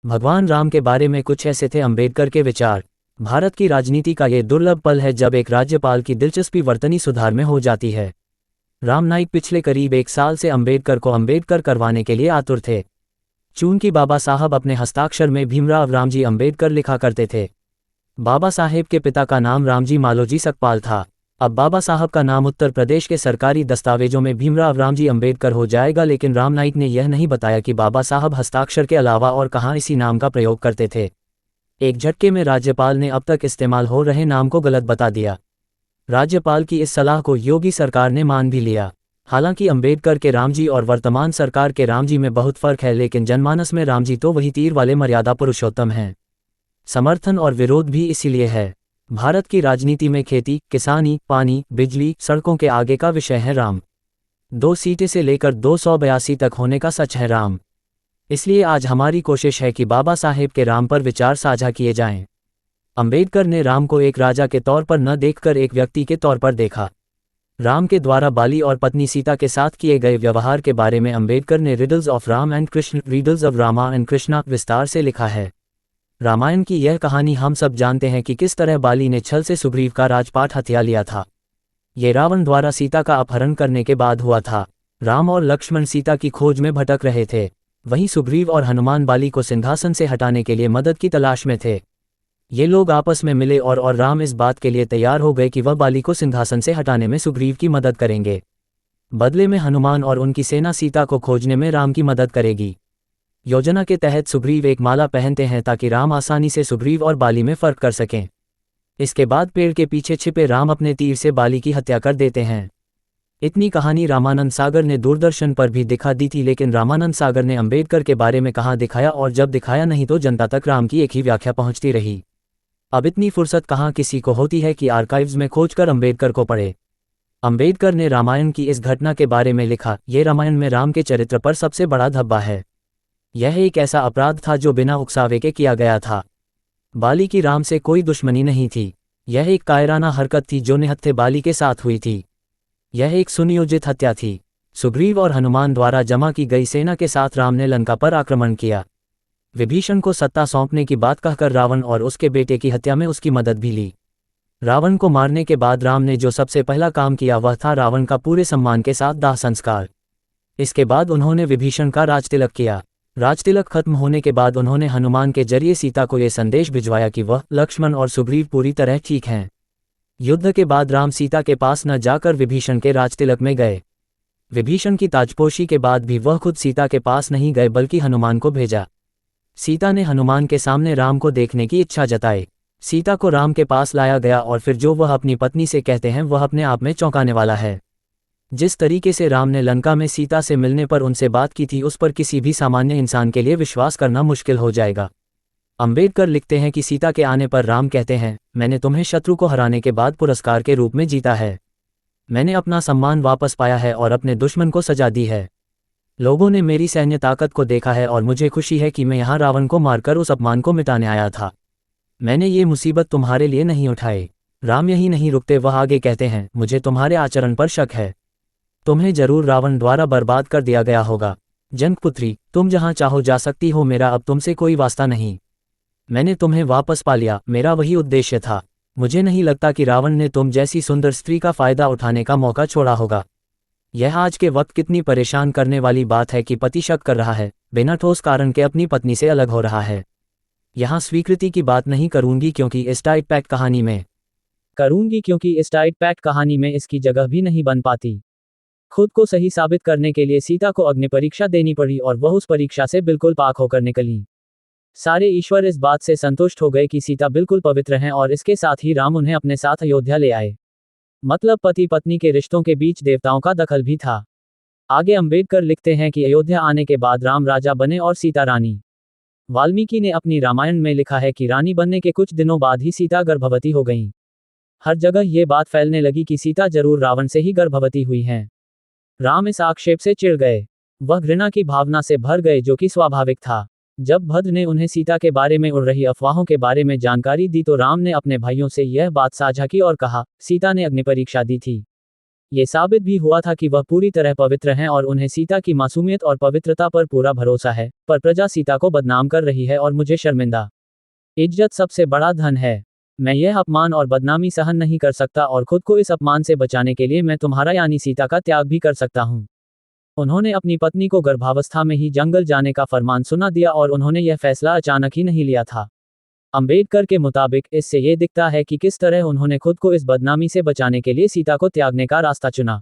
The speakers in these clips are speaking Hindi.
भगवान राम के बारे में कुछ ऐसे थे अंबेडकर के विचार। भारत की राजनीति का ये दुर्लभ पल है जब एक राज्यपाल की दिलचस्पी वर्तनी सुधार में हो जाती है। राम नाईक पिछले करीब एक साल से अंबेडकर को अंबेडकर करवाने के लिए आतुर थे। चूंकि बाबा साहब अपने हस्ताक्षर में भीमराव रामजी अंबेडकर लिखा करते थे। बाबा साहेब के पिता का नाम रामजी मालोजी सकपाल था। अब बाबा साहब का नाम उत्तर प्रदेश के सरकारी दस्तावेजों में भीमराव रामजी अंबेडकर हो जाएगा, लेकिन राम नाईक ने यह नहीं बताया कि बाबा साहब हस्ताक्षर के अलावा और कहाँ इसी नाम का प्रयोग करते थे। एक झटके में राज्यपाल ने अब तक इस्तेमाल हो रहे नाम को गलत बता दिया। राज्यपाल की इस सलाह को योगी सरकार ने मान भी लिया। हालांकि अंबेडकर के रामजी और वर्तमान सरकार के रामजी में बहुत फर्क है, लेकिन जनमानस में रामजी तो वही तीर वाले मर्यादा पुरुषोत्तम हैं। समर्थन और विरोध भी इसीलिए है। भारत की राजनीति में खेती, किसानी, पानी, बिजली, सड़कों के आगे का विषय है राम। 2 सीटें से लेकर 282 तक होने का सच है राम। इसलिए आज हमारी कोशिश है कि बाबा साहेब के राम पर विचार साझा किए जाएं। अंबेडकर ने राम को एक राजा के तौर पर न देखकर एक व्यक्ति के तौर पर देखा। राम के द्वारा बाली और पत्नी सीता के साथ किए गए व्यवहार के बारे में अंबेडकर ने riddles of Ram and Krishna, riddles of Rama and Krishna विस्तार से लिखा है। रामायण की यह कहानी हम सब जानते हैं कि किस तरह बाली ने छल से सुग्रीव का राजपाट हथिया लिया था। ये रावण द्वारा सीता का अपहरण करने के बाद हुआ था। राम और लक्ष्मण सीता की खोज में भटक रहे थे। वहीं सुग्रीव और हनुमान बाली को सिंहासन से हटाने के लिए मदद की तलाश में थे। ये लोग आपस में मिले और राम इस बात के लिए तैयार हो गए कि वह बाली को सिंहासन से हटाने में सुग्रीव की मदद करेंगे। बदले में हनुमान और उनकी सेना सीता को खोजने में राम की मदद करेगी। योजना के तहत सुग्रीव एक माला पहनते हैं ताकि राम आसानी से सुग्रीव और बाली में फर्क कर सकें। इसके बाद पेड़ के पीछे छिपे राम अपने तीर से बाली की हत्या कर देते हैं। इतनी कहानी रामानंद सागर ने दूरदर्शन पर भी दिखा दी थी, लेकिन रामानंद सागर ने अंबेडकर के बारे में कहाँ दिखाया, और जब दिखाया नहीं तो जनता तक राम की एक ही व्याख्या पहुंचती रही। अब इतनी फुर्सत कहाँ किसी को होती है कि आर्काइव्स में खोजकर अंबेडकर को पढ़े। अंबेडकर ने रामायण की इस घटना के बारे में लिखा, ये रामायण में राम के चरित्र पर सबसे बड़ा धब्बा है। यह एक ऐसा अपराध था जो बिना उकसावे के किया गया था। बाली की राम से कोई दुश्मनी नहीं थी। यह एक कायराना हरकत थी जो निहत्थे बाली के साथ हुई थी। यह एक सुनियोजित हत्या थी। सुग्रीव और हनुमान द्वारा जमा की गई सेना के साथ राम ने लंका पर आक्रमण किया। विभीषण को सत्ता सौंपने की बात कहकर रावण और उसके बेटे की हत्या में उसकी मदद भी ली। रावण को मारने के बाद राम ने जो सबसे पहला काम किया वह था रावण का पूरे सम्मान के साथ दाह संस्कार। इसके बाद उन्होंने विभीषण का राजतिलक किया। राजतिलक खत्म होने के बाद उन्होंने हनुमान के जरिए सीता को यह संदेश भिजवाया कि वह, लक्ष्मण और सुग्रीव पूरी तरह ठीक हैं। युद्ध के बाद राम सीता के पास न जाकर विभीषण के राजतिलक में गए। विभीषण की ताजपोशी के बाद भी वह खुद सीता के पास नहीं गए बल्कि हनुमान को भेजा। सीता ने हनुमान के सामने राम को देखने की इच्छा जताई। सीता को राम के पास लाया गया और फिर जो वह अपनी पत्नी से कहते हैं वह अपने आप में चौंकाने वाला है। जिस तरीके से राम ने लंका में सीता से मिलने पर उनसे बात की थी उस पर किसी भी सामान्य इंसान के लिए विश्वास करना मुश्किल हो जाएगा। अंबेडकर लिखते हैं कि सीता के आने पर राम कहते हैं, मैंने तुम्हें शत्रु को हराने के बाद पुरस्कार के रूप में जीता है। मैंने अपना सम्मान वापस पाया है और अपने दुश्मन को सजा दी है। लोगों ने मेरी सैन्य ताकत को देखा है और मुझे खुशी है कि मैं यहाँ रावण को मारकर उस अपमान को मिटाने आया था। मैंने ये मुसीबत तुम्हारे लिए नहीं उठाई। राम यही नहीं रुकते, वह आगे कहते हैं, मुझे तुम्हारे आचरण पर शक है। तुम्हें जरूर रावण द्वारा बर्बाद कर दिया गया होगा। जनकपुत्री, तुम जहां चाहो जा सकती हो, मेरा अब तुमसे कोई वास्ता नहीं। मैंने तुम्हें वापस पा लिया, मेरा वही उद्देश्य था। मुझे नहीं लगता कि रावण ने तुम जैसी सुंदर स्त्री का फायदा उठाने का मौका छोड़ा होगा। यह आज के वक्त कितनी परेशान करने वाली बात है कि पति शक कर रहा है, बिना ठोस कारण के अपनी पत्नी से अलग हो रहा है। यहाँ स्वीकृति की बात नहीं करूंगी क्योंकि इस टाइट पैक कहानी में इसकी जगह भी नहीं बन पाती। खुद को सही साबित करने के लिए सीता को अग्नि परीक्षा देनी पड़ी और वह उस परीक्षा से बिल्कुल पाक होकर निकली। सारे ईश्वर इस बात से संतुष्ट हो गए कि सीता बिल्कुल पवित्र हैं और इसके साथ ही राम उन्हें अपने साथ अयोध्या ले आए। मतलब पति पत्नी के रिश्तों के बीच देवताओं का दखल भी था। आगे अंबेडकर लिखते हैं कि अयोध्या आने के बाद राम राजा बने और सीता रानी। वाल्मीकि ने अपनी रामायण में लिखा है कि रानी बनने के कुछ दिनों बाद ही सीता गर्भवती हो गईं। हर जगह ये बात फैलने लगी कि सीता जरूर रावण से ही गर्भवती हुई हैं। राम इस आक्षेप से चिढ़ गए। वह घृणा की भावना से भर गए जो कि स्वाभाविक था। जब भद्र ने उन्हें सीता के बारे में उड़ रही अफवाहों के बारे में जानकारी दी तो राम ने अपने भाइयों से यह बात साझा की और कहा, सीता ने अग्नि परीक्षा दी थी। ये साबित भी हुआ था कि वह पूरी तरह पवित्र हैं और उन्हें सीता की मासूमियत और पवित्रता पर पूरा भरोसा है, पर प्रजा सीता को बदनाम कर रही है और मुझे शर्मिंदा। इज्जत सबसे बड़ा धन है। मैं यह अपमान और बदनामी सहन नहीं कर सकता और खुद को इस अपमान से बचाने के लिए मैं तुम्हारा यानी सीता का त्याग भी कर सकता हूँ। उन्होंने अपनी पत्नी को गर्भावस्था में ही जंगल जाने का फरमान सुना दिया और उन्होंने यह फैसला अचानक ही नहीं लिया था। अंबेडकर के मुताबिक इससे ये दिखता है कि किस तरह उन्होंने खुद को इस बदनामी से बचाने के लिए सीता को त्यागने का रास्ता चुना।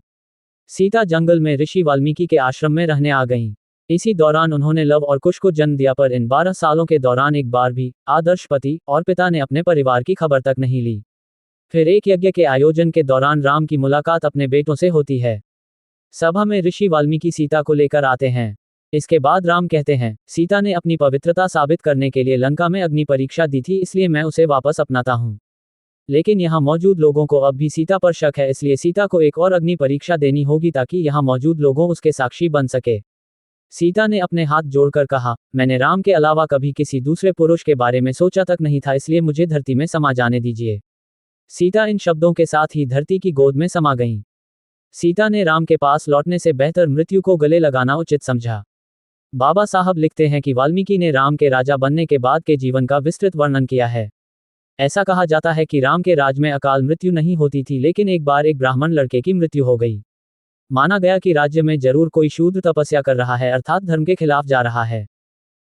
सीता जंगल में ऋषि वाल्मीकि के आश्रम में रहने आ गईं। इसी दौरान उन्होंने लव और कुश को जन्म दिया, पर इन 12 सालों के दौरान एक बार भी आदर्श पति और पिता ने अपने परिवार की खबर तक नहीं ली। फिर एक यज्ञ के आयोजन के दौरान राम की मुलाकात अपने बेटों से होती है। सभा में ऋषि वाल्मीकि सीता को लेकर आते हैं। इसके बाद राम कहते हैं, सीता ने अपनी पवित्रता साबित करने के लिए लंका में अग्नि परीक्षा दी थी, इसलिए मैं उसे वापस अपनाता हूँ। लेकिन यहाँ मौजूद लोगों को अब भी सीता पर शक है, इसलिए सीता को एक और अग्नि परीक्षा देनी होगी ताकि यहाँ मौजूद लोगों उसके साक्षी बन सके। सीता ने अपने हाथ जोड़कर कहा, मैंने राम के अलावा कभी किसी दूसरे पुरुष के बारे में सोचा तक नहीं था, इसलिए मुझे धरती में समा जाने दीजिए। सीता इन शब्दों के साथ ही धरती की गोद में समा गईं। सीता ने राम के पास लौटने से बेहतर मृत्यु को गले लगाना उचित समझा। बाबा साहब लिखते हैं कि वाल्मीकि ने राम के राजा बनने के बाद के जीवन का विस्तृत वर्णन किया है। ऐसा कहा जाता है कि राम के राज में अकाल मृत्यु नहीं होती थी, लेकिन एक बार एक ब्राह्मण लड़के की मृत्यु हो गई। माना गया कि राज्य में जरूर कोई शूद्र तपस्या कर रहा है, अर्थात धर्म के खिलाफ जा रहा है।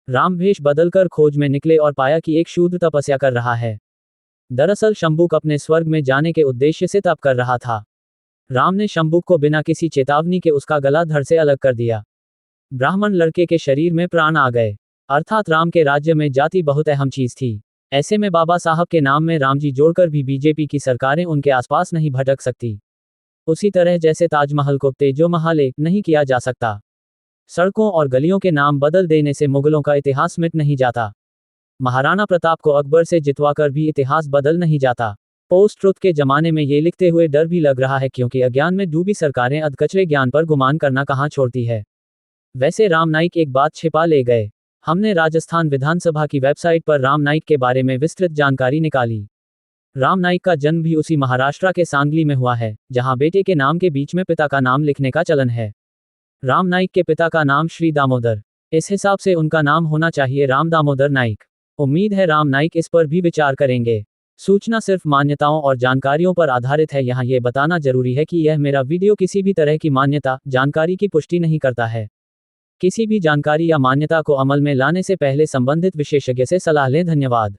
राम भेष बदलकर खोज में निकले और पाया कि एक शूद्र तपस्या कर रहा है। दरअसल शंबुक अपने स्वर्ग में जाने के उद्देश्य से तप कर रहा था। राम ने शंबुक को बिना किसी चेतावनी के उसका गला धड़ से अलग कर दिया। ब्राह्मण लड़के के शरीर में प्राण आ गए। अर्थात राम के राज्य में जाति बहुत अहम चीज थी। ऐसे में बाबा साहब के नाम में रामजी जोड़कर भी बीजेपी की सरकारें उनके आसपास नहीं भटक सकती। उसी तरह जैसे ताजमहल को तेजो महल नहीं किया जा सकता। सड़कों और गलियों के नाम बदल देने से मुगलों का इतिहास मिट नहीं जाता। महाराणा प्रताप को अकबर से जितवाकर भी इतिहास बदल नहीं जाता। पोस्ट ट्रुथ के जमाने में ये लिखते हुए डर भी लग रहा है, क्योंकि अज्ञान में डूबी सरकारें अधकचरे ज्ञान पर गुमान करना कहाँ छोड़ती है। वैसे राम नाईक एक बात छिपा ले गए। हमने राजस्थान विधानसभा की वेबसाइट पर राम नाईक के बारे में विस्तृत जानकारी निकाली। राम नाईक का जन्म भी उसी महाराष्ट्र के सांगली में हुआ है, जहां बेटे के नाम के बीच में पिता का नाम लिखने का चलन है। राम नाईक के पिता का नाम श्री दामोदर, इस हिसाब से उनका नाम होना चाहिए राम दामोदर नाईक। उम्मीद है राम नाईक इस पर भी विचार करेंगे। सूचना सिर्फ मान्यताओं और जानकारियों पर आधारित है। यहाँ ये बताना जरूरी है कि यह मेरा वीडियो किसी भी तरह की मान्यता जानकारी की पुष्टि नहीं करता है। किसी भी जानकारी या मान्यता को अमल में लाने से पहले संबंधित विशेषज्ञ से सलाह लें। धन्यवाद।